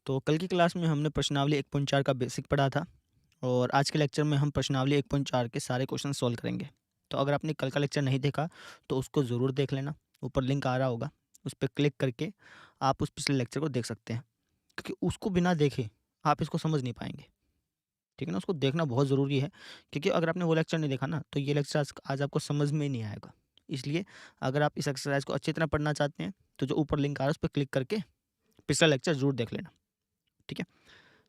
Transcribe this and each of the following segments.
तो कल की क्लास में हमने प्रश्नावली 1.4 का बेसिक पढ़ा था और आज के लेक्चर में हम प्रश्नावली 1.4 के सारे क्वेश्चन सॉल्व करेंगे। तो अगर आपने कल का लेक्चर नहीं देखा तो उसको ज़रूर देख लेना, ऊपर लिंक आ रहा होगा, उस पे क्लिक करके आप उस पिछले लेक्चर को देख सकते हैं, क्योंकि उसको बिना देखे आप इसको समझ नहीं पाएंगे। ठीक है ना, उसको देखना बहुत ज़रूरी है, क्योंकि अगर आपने वो लेक्चर नहीं देखा ना तो ये लेक्चर आज आपको समझ में ही नहीं आएगा। इसलिए अगर आप इस एक्सरसाइज को अच्छी तरह पढ़ना चाहते हैं तो जो ऊपर लिंक आ रहा है उस पर क्लिक करके पिछला लेक्चर ज़रूर देख लेना। ठीक है,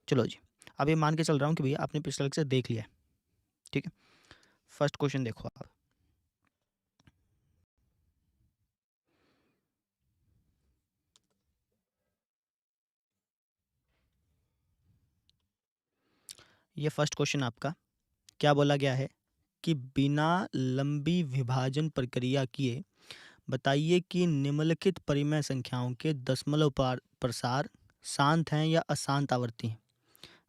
चलो जी। अब ये मान के चल रहा हूँ कि भैया आपने पिछला लेक्चर देख लिया है। ठीक है, फर्स्ट क्वेश्चन देखो आप। ये फर्स्ट क्वेश्चन आपका क्या बोला गया है कि बिना लंबी विभाजन प्रक्रिया किए बताइए कि निम्नलिखित परिमेय संख्याओं के दशमलव प्रसार शांत हैं या अशांत आवर्ती हैं।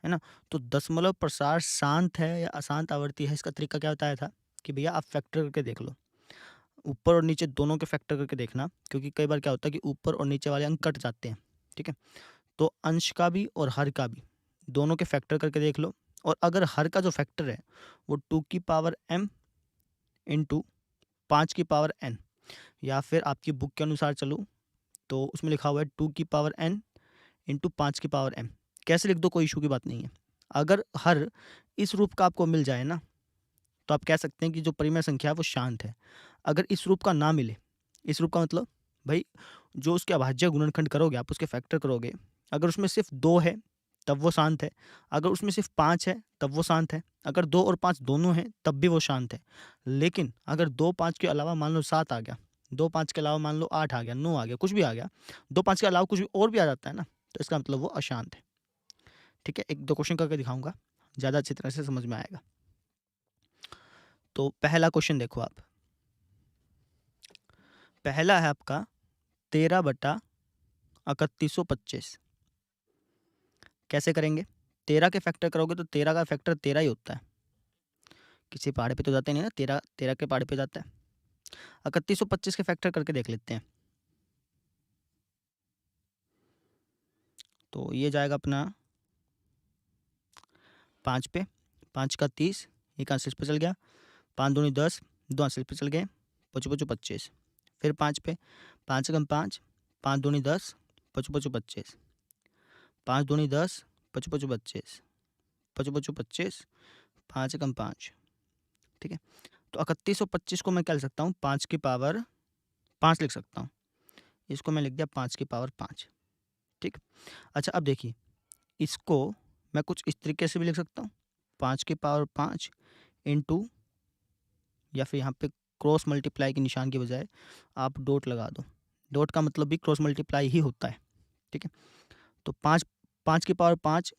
है ना, तो दशमलव प्रसार शांत है या अशांत आवर्ती है, इसका तरीका क्या बताया था कि भैया आप फैक्टर करके देख लो, ऊपर और नीचे दोनों के फैक्टर करके देखना, क्योंकि कई बार क्या होता है कि ऊपर और नीचे वाले अंक कट जाते हैं। ठीक है, तो अंश का भी और हर का भी दोनों के फैक्टर करके देख लो, और अगर हर का जो फैक्टर है वो 2 की पावर m इंटू 5 की पावर n, या फिर आपकी बुक के अनुसार चलो तो उसमें लिखा हुआ है 2 की पावर n इंटू 5 की पावर m। कैसे लिख दो, कोई इशू की बात नहीं है। अगर हर इस रूप का आपको मिल जाए ना तो आप कह सकते हैं कि जो परिमेय संख्या है वो शांत है। अगर इस रूप का ना मिले, इस रूप का मतलब भाई जो उसके अभाज्य गुणनखंड करोगे आप, उसके फैक्टर करोगे, अगर उसमें सिर्फ 2 है तब वो शांत है, अगर उसमें सिर्फ 5 है तब वो शांत है, अगर 2 और 5 दोनों हैं तब भी वो शांत है। लेकिन अगर 2 5 के अलावा मान लो 7 आ गया, 2 5 के अलावा मान लो 8 आ गया, 9 आ गया, कुछ भी आ गया, 2 5 के अलावा कुछ भी और भी आ जाता है ना, तो इसका मतलब वो अशांत है। ठीक है, एक दो क्वेश्चन करके दिखाऊंगा, ज़्यादा अच्छी तरह से समझ में आएगा। तो पहला क्वेश्चन देखो आप, पहला है आपका 13/3125। कैसे करेंगे, 13 के फैक्टर करोगे तो 13 का फैक्टर 13 ही होता है, किसी पहाड़े पे तो जाते नहीं ना, 13 13 के पहाड़े पे जाता है। 3125 के फैक्टर करके देख लेते हैं, तो ये जाएगा अपना 5 पे, 5 का 30, एक आंसर पे चल गया, 5 दूनी 10, 2 आंसर पे चल गए, 5 5 25। फिर 5 पे, 5 कम 5, 5 दूनी 10, 5 5 25, 5 दूनी 10, 5 5 25, 5 5 25, 5 कम 5। ठीक है, तो 3125 को मैं क्या लिख सकता हूँ, 5 की पावर 5 लिख सकता हूँ, इसको मैं लिख दिया 5 की पावर 5। ठीक, अच्छा अब देखिए, इसको मैं कुछ इस तरीके से भी लिख सकता हूँ, 5 की पावर 5 इंटू, या फिर यहाँ पे क्रॉस मल्टीप्लाई के निशान की बजाय आप डॉट लगा दो, डॉट का मतलब भी क्रॉस मल्टीप्लाई ही होता है। ठीक है, तो 5 5 की पावर 5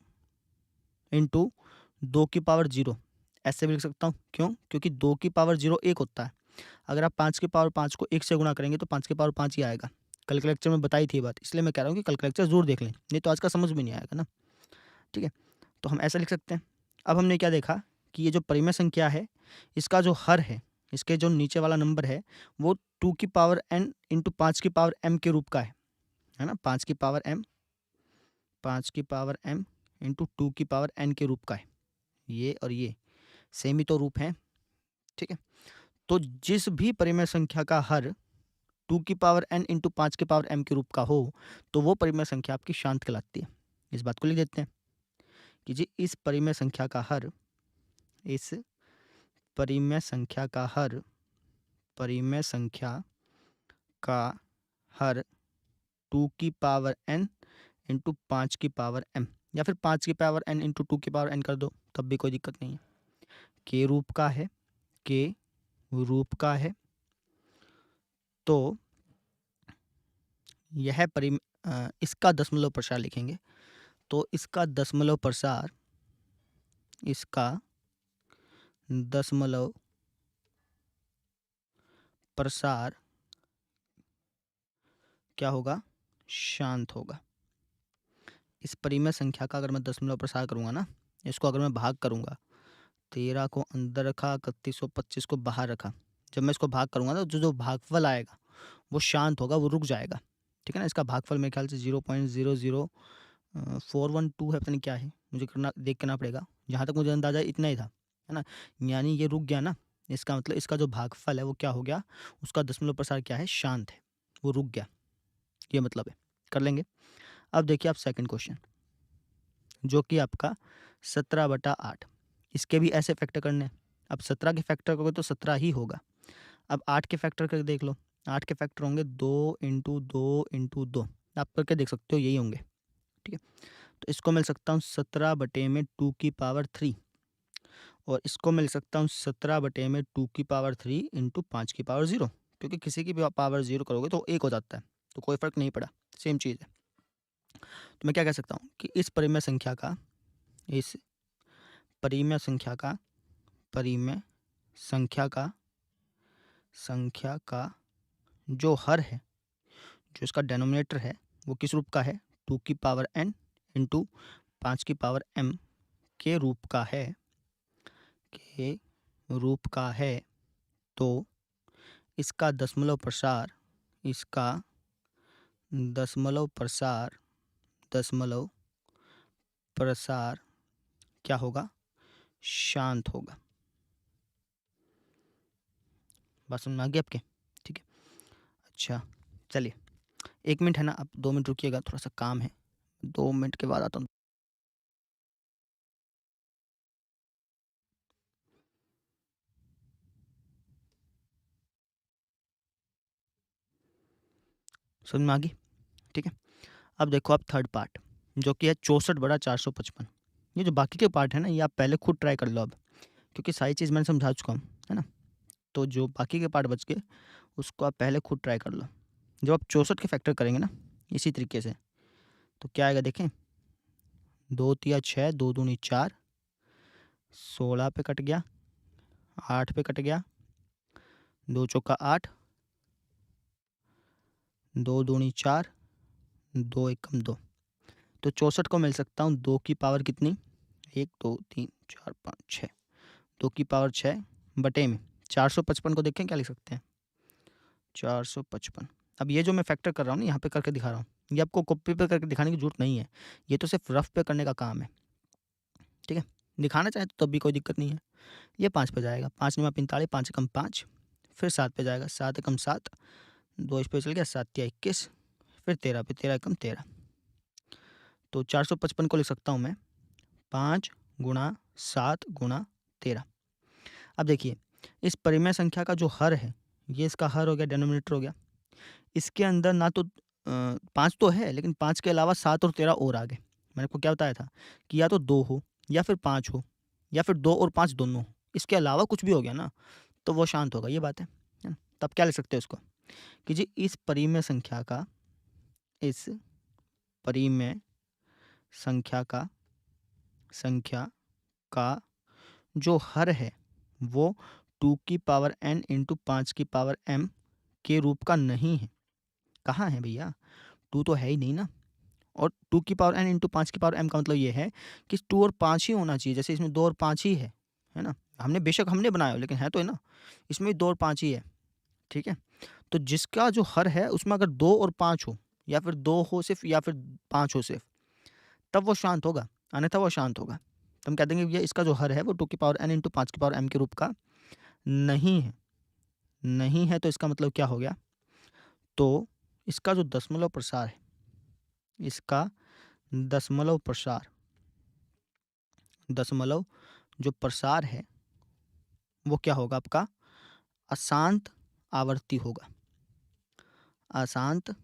इंटू 2 की पावर 0, ऐसे भी लिख सकता हूँ। क्यों, क्योंकि 2 की पावर 0 1 होता है, अगर आप 5 की पावर 5 को 1 से गुणा करेंगे तो 5 की पावर 5 ही आएगा। कल के लेक्चर में बताई थी ये बात, इसलिए मैं कह रहा हूँ कि कल का लेक्चर जरूर देख लें, नहीं तो आज का समझ में नहीं आएगा ना। ठीक है, तो हम ऐसा लिख सकते हैं। अब हमने क्या देखा कि ये जो परिमेय संख्या है, इसका जो हर है, इसके जो नीचे वाला नंबर है वो 2 की पावर n इंटू 5 की पावर m के रूप का है ना, 5 की पावर m, 5 की पावर m इंटू 2 की पावर n के रूप का है। ये और ये सेम ही तो रूप है। ठीक है, तो जिस भी परिमेय संख्या का हर 2 की पावर n इंटू 5 की पावर m के रूप का हो तो वो परिमेय संख्या आपकी शांत कहलाती है। इस बात को लिख देते हैं कि जी इस परिमेय संख्या का हर, इस परिमेय संख्या का हर, परिमेय संख्या का हर 2 की पावर n इंटू 5 की पावर m, या फिर 5 की पावर n इंटू 2 की पावर n कर दो तब भी कोई दिक्कत नहीं है, के रूप का है, के रूप का है। तो यह इसका दशमलव प्रसार लिखेंगे, तो इसका दशमलव प्रसार, इसका दशमलव प्रसार क्या होगा, शांत होगा। इस परिमेय संख्या का अगर मैं दशमलव प्रसार करूंगा ना, इसको अगर मैं भाग करूंगा, 13 को अंदर रखा, 3125 को बाहर रखा, जब मैं इसको भाग करूंगा ना, जो जो भागफल आएगा वो शांत होगा, वो रुक जाएगा। ठीक है ना, इसका भागफल मेरे ख्याल से 0.00 412 है, पता नहीं क्या है, मुझे देख करना पड़ेगा। जहाँ तक मुझे अंदाजा इतना ही था, है ना। यानी ये रुक गया ना, इसका मतलब इसका जो भागफल है वो क्या हो गया, उसका दशमलव प्रसार क्या है, शांत है, वो रुक गया, ये मतलब है। कर लेंगे। अब देखिए आप सेकंड क्वेश्चन, जो कि आपका 17/8, इसके भी ऐसे फैक्टर करने हैं। अब 17 के फैक्टर करोगे तो 17 ही होगा। अब 8 के फैक्टर करके देख लो, 8 के फैक्टर होंगे 2 इंटू 2 इंटू 2, आप करके देख सकते हो, यही होंगे। ठीक है, तो इसको मिल सकता हूँ 17/2 और इसको मिल सकता हूँ 17/2 इंटू 5 0, क्योंकि किसी की भी पावर 0 करोगे तो 1 हो जाता है, तो कोई फ़र्क नहीं पड़ा, सेम चीज़ है। तो मैं क्या कह सकता हूँ कि इस परिमेय संख्या का, इस परिमेय संख्या का, परिमेय संख्या का जो हर है, जो इसका डेनोमिनेटर है, वो किस रूप का है, 2n इंटू 5m के रूप का है, तो इसका दशमलव प्रसार क्या होगा, शांत होगा। बात समझ में आ गई आपके? ठीक है, अच्छा चलिए 1 मिनट है ना, आप 2 मिनट रुकिएगा, थोड़ा सा काम है, 2 मिनट के बाद आता हूँ। समझ में आ गई? ठीक है, अब देखो आप थर्ड पार्ट, जो कि है 64/455। ये जो बाकी के पार्ट है ना, ये आप पहले खुद ट्राई कर लो अब, क्योंकि सारी चीज़ मैंने समझा चुका हूँ, है ना। तो जो बाकी के पार्ट बच गए, उसको आप पहले खुद ट्राई कर लो। जब आप 64 के फैक्टर करेंगे ना इसी तरीके से, तो क्या आएगा देखें, 2 तिया 6, 2 दूनी 4, 16 पे कट गया, 8 पे कट गया, 2 चौका 8, 2 दूनी 4, 2 एकम 2। तो 64 को मिल सकता हूँ 2 की पावर कितनी, 1 2 3 4 5 6, 2 की पावर 6 बटे में 455 को देखें क्या लिख सकते हैं, 455। अब ये जो मैं फैक्टर कर रहा हूँ ना, यहाँ पे करके दिखा रहा हूँ, ये आपको कॉपी पे करके दिखाने की जरूरत नहीं है, ये तो सिर्फ रफ पे करने का काम है। ठीक है, दिखाना चाहे तो तब भी कोई दिक्कत नहीं है। ये 5 पे जाएगा, 5 9 45, 5 एकम 5, फिर 7 पे जाएगा, 7 एकम 7, 2 इस पे चल गया, 7 तिया 21, फिर 13 पे, 13 एकम 13। तो 455 को लिख सकता हूँ मैं 5 गुणा 7 गुणा 13। अब देखिए इस परिमेय संख्या का जो हर है, ये इसका हर हो गया, डेनोमिनेटर हो गया। इसके अंदर ना तो 5 तो है, लेकिन 5 के अलावा 7 और 13 और आ गए। मैंने आपको क्या बताया था कि या तो 2 हो या फिर 5 हो या फिर 2 और 5 दोनों हो, इसके अलावा कुछ भी हो गया ना तो वो शांत होगा, ये बात है ना। तब क्या लिख सकते हैं उसको कि जी इस परिमेय संख्या का जो हर है वो 2n इंटू 5m के रूप का नहीं है। कहाँ है भैया, 2 तो है ही नहीं ना, और 2n इंटू 5m का मतलब ये है कि 2 और 5 ही होना चाहिए, जैसे इसमें 2 और 5 ही है ना। हमने बेशक हमने बनाया हो, लेकिन है तो है ना, इसमें 2 और 5 ही है। ठीक है, तो जिसका जो हर है उसमें अगर 2 और 5 हो, या फिर 2 हो सिर्फ या फिर 5 हो सिर्फ, तब वो शांत होगा, अन्यथा वो शांत होगा। तो हम कह देंगे भैया इसका जो हर है वो 2n इंटू 5m के रूप का नहीं है। तो इसका मतलब क्या हो गया, तो इसका जो दशमलव प्रसार है, इसका दशमलव जो प्रसार है वो क्या होगा आपका, अशांत आवर्ती होगा। अशांत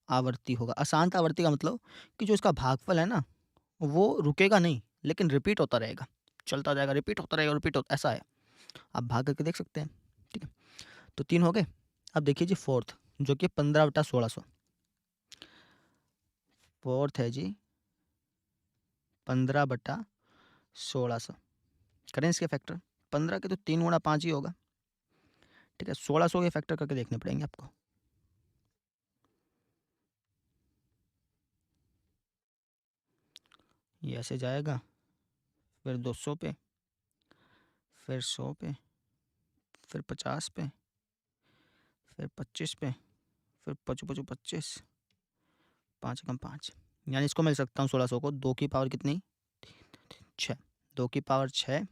आवर्ती का मतलब कि जो इसका भागफल है ना वो रुकेगा नहीं, लेकिन रिपीट होता रहेगा, चलता जाएगा, रिपीट होता रहेगा, ऐसा है। आप भाग करके देख सकते हैं। ठीक है, तो 3 हो गए। अब देखिए जी फोर्थ, जो कि 15/1600। फोर्थ है जी 15/1600। करें इसके फैक्टर, 15 के तो 3 गुणा 5 ही होगा। ठीक है, 1600 के फैक्टर करके देखने पड़ेंगे आपको। ये ऐसे जाएगा, फिर 200 पे, फिर 100 पे, फिर 50 पे, फिर 25 पे, फिर 25 25, 5 एकम 5, यानी इसको मैं लिख सकता हूँ 1600 को 2 की पावर कितनी 6, 2 की पावर 6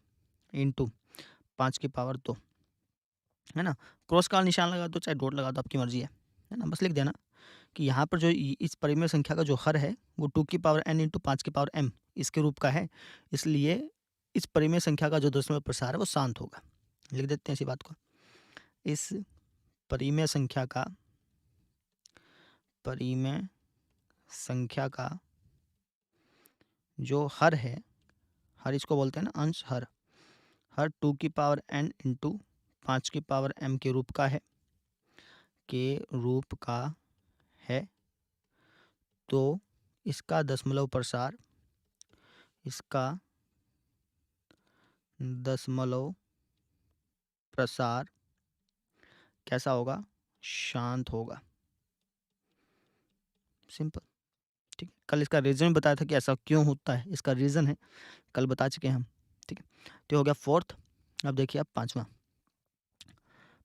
इंटू 5 की पावर 2, है ना। क्रॉस का निशान लगा दो चाहे डॉट लगा दो, आपकी मर्जी है ना। बस लिख देना कि यहाँ पर जो इस परिमेय संख्या का जो हर है वो 2 की पावर n इंटू 5 की पावर m इसके रूप का है, इसलिए इस परिमेय संख्या का जो दशमलव प्रसार है वो शांत होगा। लिख देते हैं इसी बात को। इस परिमेय संख्या का जो हर है, हर इसको बोलते हैं ना अंश हर 2 की पावर n इंटू 5 की पावर m के रूप का है, तो इसका दशमलव प्रसार कैसा होगा, शांत होगा। सिंपल, ठीक है। कल इसका रीजन बताया था कि ऐसा क्यों होता है, इसका रीजन है कल बता चुके हैं हम, ठीक है। तो हो गया फोर्थ। अब देखिए, अब पांचवा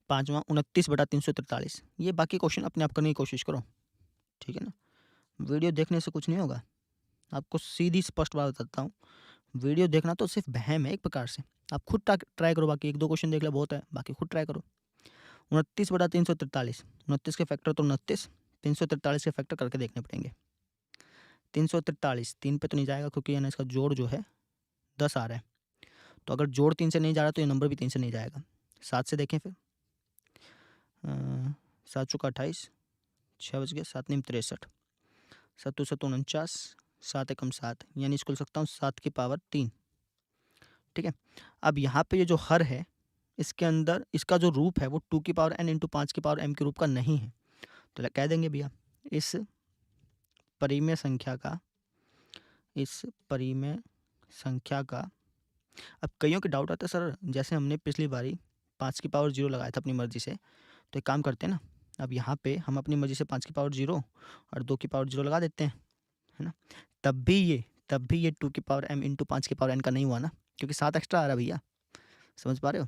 29/343। ये बाकी क्वेश्चन अपने आप करने की कोशिश करो, ठीक है ना। वीडियो देखने से कुछ नहीं होगा, आपको सीधी स्पष्ट बात बताता हूँ। वीडियो देखना तो सिर्फ वहम है एक प्रकार से, आप खुद ट्राई करो। बाकी 1-2 क्वेश्चन देख ले बहुत है, बाकी खुद ट्राई करो। 29/343, 29 के फैक्टर तो 29, 343 के फैक्टर करके देखने पड़ेंगे। 343 3 पे तो नहीं जाएगा क्योंकि यानी इसका जोड़ जो है 10 आ रहा है, तो अगर जोड़ 3 से नहीं जा रहा तो ये नंबर भी 3 से नहीं जाएगा। 7 से देखें फिर, 7 चौका 28, 6 बज गए, 7 नीम 63, 7 7 49, 7 एकम 7, यानी इसको लिख सकता हूँ 7 की पावर 3, ठीक है। अब यहाँ पे ये जो हर है इसके अंदर इसका जो रूप है वो 2 की पावर n इंटू 5 की पावर m के रूप का नहीं है, तो कह देंगे भैया इस परिमेय संख्या का अब कईयों के डाउट आता है सर, जैसे हमने पिछली बारी 5 की पावर 0 लगाया था अपनी मर्जी से, तो एक काम करते हैं ना, अब यहाँ पे हम अपनी मर्जी से 5 की पावर 0 और 2 की पावर 0 लगा देते हैं, है ना। तब भी ये 2 की पावर m इंटू 5 की पावर n का नहीं हुआ ना, क्योंकि 7 एक्स्ट्रा आ रहा है भैया, समझ पा रहे हो।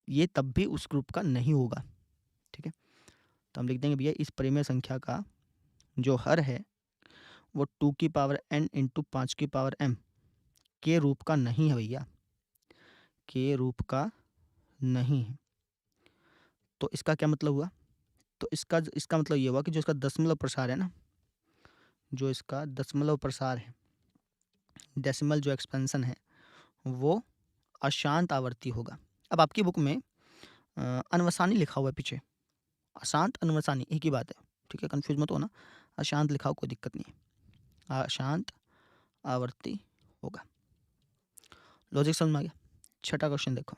ये तब भी उस ग्रुप का नहीं होगा, ठीक है। तो हम लिख देंगे भैया इस परिमेय संख्या का जो हर है वो 2 की पावर n इंटू 5 की पावर m के रूप का नहीं है भैया, के रूप का नहीं है। तो इसका क्या मतलब हुआ, तो इसका मतलब ये हुआ कि जो इसका दशमलव प्रसार है ना, जो इसका दशमलव प्रसार है, डेसिमल जो एक्सपेंशन है, वो अशांत आवर्ती होगा। अब आपकी बुक में अनवसानी लिखा हुआ है पीछे, अशांत अनवसानी एक ही बात है, ठीक है, कंफ्यूज मत होना। अशांत लिखा हो कोई दिक्कत नहीं है, अशांत आवर्ती होगा। लॉजिक समझ में आ गया। छठा क्वेश्चन देखो,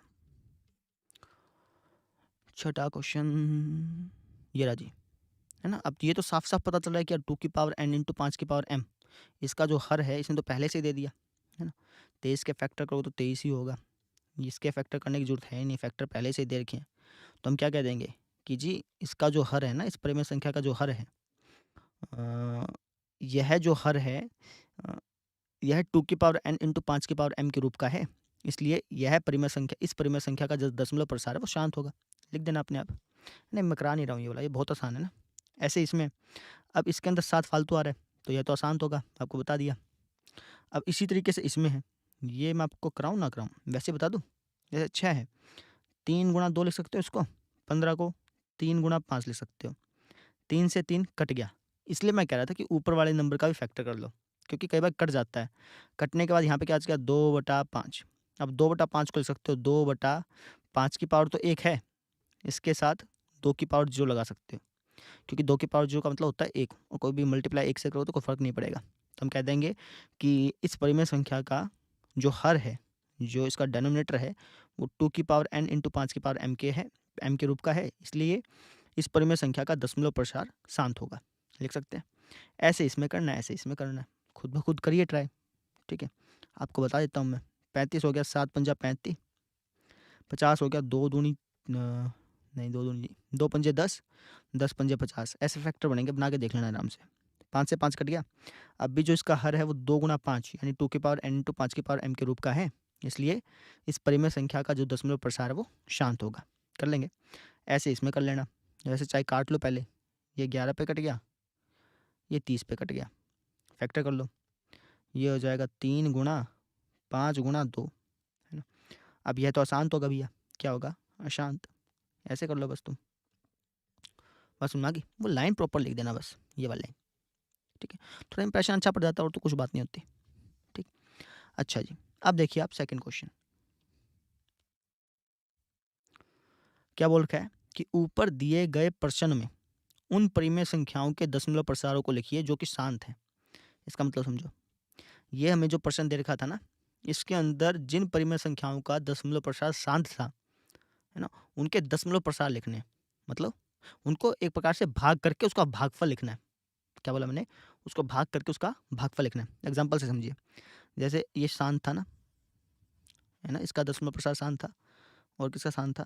छठा क्वेश्चन ये राजी, है ना। अब ये तो साफ साफ पता चल रहा है कि 2 की पावर n इंटू 5 की पावर m इसका जो हर है इसने तो पहले से ही दे दिया, है ना। 23 के फैक्टर करो तो 23 ही होगा, इसके फैक्टर करने की जरूरत है नहीं, फैक्टर पहले से ही दे रखे हैं। तो हम क्या कह देंगे कि जी इसका जो हर है ना, इस परिमेय संख्या का जो हर है, यह जो हर है यह 2 की पावर n इंटू 5 की पावर m के रूप का है, इसलिए यह परिमेय संख्या, इस परिमेय संख्या का जो दशमलव प्रसार है वो शांत होगा। लिख देना अपने आप, नहीं मैं करा नहीं रहा हूँ ये वाला, ये बहुत आसान है ना। ऐसे इसमें अब इसके अंदर 7 फालतू आ रहा है तो यह तो अशांत होगा, आपको बता दिया। अब इसी तरीके से इसमें है, ये मैं आपको कराऊँ ना कराऊँ, वैसे बता दूँ। जैसे 6 है, 3 गुणा 2 लिख सकते हो इसको, 15 को 3 गुणा 5 लिख सकते हो, 3 से 3 कट गया, इसलिए मैं कह रहा था कि ऊपर वाले नंबर का भी फैक्टर कर लो, क्योंकि कई बार कट जाता है। कटने के बाद यहाँ पे क्या आ गया 2/5, अब 2/5 को लिख सकते हो 2/5 की पावर तो 1 है, इसके साथ 2 की पावर 0 लगा सकते हो, क्योंकि 2 की पावर 0 का मतलब होता है 1, और कोई भी मल्टीप्लाई 1 से करो तो कोई फर्क नहीं पड़ेगा। तो हम कह देंगे कि इस परिमेय संख्या का जो हर है, जो इसका डेनोमिनेटर है, वो 2 की पावर n इंटू 5 की पावर m के है, m के रूप का है, इसलिए इस परिमेय संख्या का दशमलव प्रसार शांत होगा। लिख सकते हैं। ऐसे इसमें करना है, ऐसे इसमें करना है, खुद ब खुद करिए ट्राई, ठीक है। आपको बता देता हूँ मैं, 35 हो गया, 7 पंजा 35, 50 हो गया, 2 दूनी नहीं 2 दूनी 2 पंजे 10, 10 पंजे 50, ऐसे फैक्टर बनेंगे, बना के देख लेना आराम से। 5 से 5 कट गया। अब भी जो इसका हर है वो 2 गुणा 5 यानी 2 की पावर n इंटू 5 की पावर m के रूप का है, इसलिए इस परिमेय संख्या का जो दशमलव प्रसार है वो शांत होगा। कर लेंगे, ऐसे इसमें कर लेना, वैसे चाहे काट लो पहले, ये 11 पे कट गया, ये 30 पे कट गया, फैक्टर कर लो, ये हो जाएगा 3 गुणा 5 गुणा 2, है ना। अब यह तो अशांत होगा भैया, क्या होगा, अशांत। ऐसे कर लो बस तुम, बस सुना कि वो लाइन प्रॉपर लिख देना, बस ये वाली लाइन, ठीक है। थोड़ा इंप्रेशन अच्छा पड़ जाता है और तो कुछ बात नहीं होती, ठीक। अच्छा जी, अब देखिए आप सेकंड क्वेश्चन क्या बोल रखा है कि ऊपर दिए गए प्रश्न में उन परिमेय संख्याओं के दशमलव प्रसारों को लिखिए जो कि शांत है। इसका मतलब समझो, ये हमें जो प्रश्न दे रखा था ना, इसके अंदर जिन परिमेय संख्याओं का दशमलव प्रसार शांत था, है ना, उनके दशमलव प्रसार लिखने हैं। मतलब उनको एक प्रकार से भाग करके उसका भागफल लिखना है। क्या बोला मैंने, उसको भाग करके उसका भागफल लिखना है। एग्जाम्पल से समझिए, जैसे ये शांत था ना, है ना, इसका दशमलव प्रसार शांत था, और किसका शांत था,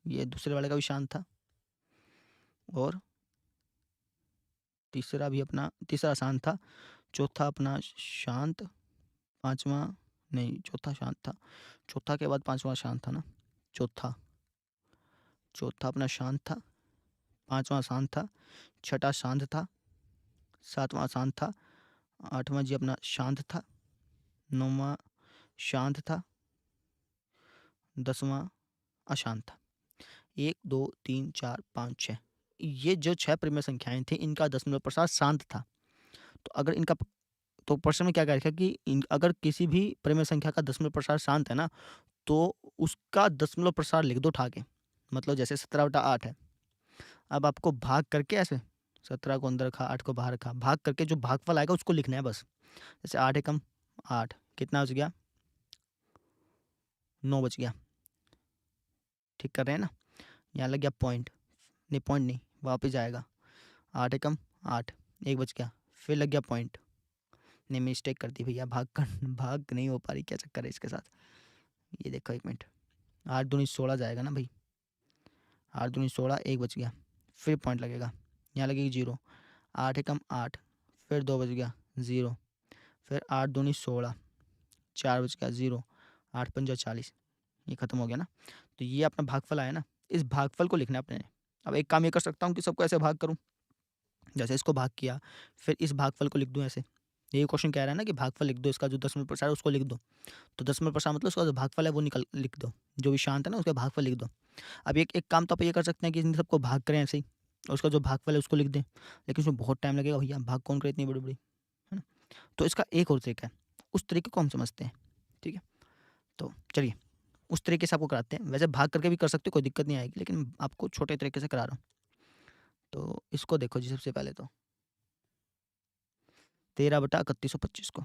ये दूसरे वाले का भी शांत था, और तीसरा भी अपना, तीसरा शांत था, चौथा अपना शांत, पांचवा नहीं, चौथा शांत था, चौथा के बाद पांचवा शांत था ना, चौथा चौथा अपना शांत था, पांचवा शांत था, छठा शांत था, सातवां शांत था, आठवां जी अपना शांत था, नौवां शांत था, 10वां अशांत था। 1 2 3 4 5 6, ये जो 6 परिमेय संख्याएं थी, इनका दशमलव प्रसार शांत था। तो अगर इनका, तो प्रश्न में क्या कह रखा है कि अगर किसी भी परिमेय संख्या का दशमलव प्रसार शांत है ना, तो उसका दशमलव प्रसार लिख दो उठा के। मतलब जैसे 17/8 है, अब आपको भाग करके ऐसे 17 को अंदर रखा, 8 को बाहर रखा, भाग करके जो भागफल आएगा उसको लिखना है बस। जैसे 8 एकम 8, कितना बच गया, 9 बच गया। ठीक कर रहे हैं ना, यहाँ लग गया पॉइंट, नहीं पॉइंट नहीं, वापस जाएगा, 8 एकम 8, 1 बच गया, फिर लग गया पॉइंट, नहीं मिस्टेक कर दी भैया, भाग नहीं हो पा रही, क्या चक्कर है इसके साथ। ये देखो 1 मिनट, 8 दूनी 16 जाएगा ना भाई, 8 दूनी 16, 1 बच गया, फिर पॉइंट लगेगा, यहाँ लगेगी 0, 8 एकम 8, फिर 2 बच गया 0, फिर 8 दूनी 16, 4 बच गया 0, 8 पंजा 40, ये खत्म हो गया ना। तो ये अपना भागफल आया ना, इस भागफल को लिखना है अपने ने। अब एक काम ये कर सकता हूँ कि सबको ऐसे भाग करूँ, जैसे इसको भाग किया, फिर इस भागफल को लिख दूँ ऐसे। ये क्वेश्चन कह रहा है ना कि भागफल लिख दो, इसका जो दशमलव प्रसार है उसको लिख दो। तो दशमलव प्रसार मतलब उसका जो भागफल है वो लिख दो, जो भी शांत है ना उसका भागफल लिख दो। अब एक काम तो आप ये कर सकते हैं कि इन सबको भाग करें ऐसे ही, और उसका जो भागफल है उसको लिख दें, लेकिन उसमें बहुत टाइम लगेगा भैया, भाग कौन करे इतनी बड़ी बड़ी, है ना। तो इसका एक और तरीका है, उस तरीके को हम समझते हैं, ठीक है। तो चलिए उस तरीके से आपको कराते हैं। वैसे भाग करके भी कर सकते हो, कोई दिक्कत नहीं आएगी, लेकिन आपको छोटे तरीके से करा रहा हूँ। तो इसको देखो जी, सबसे पहले तो 13/3125 को,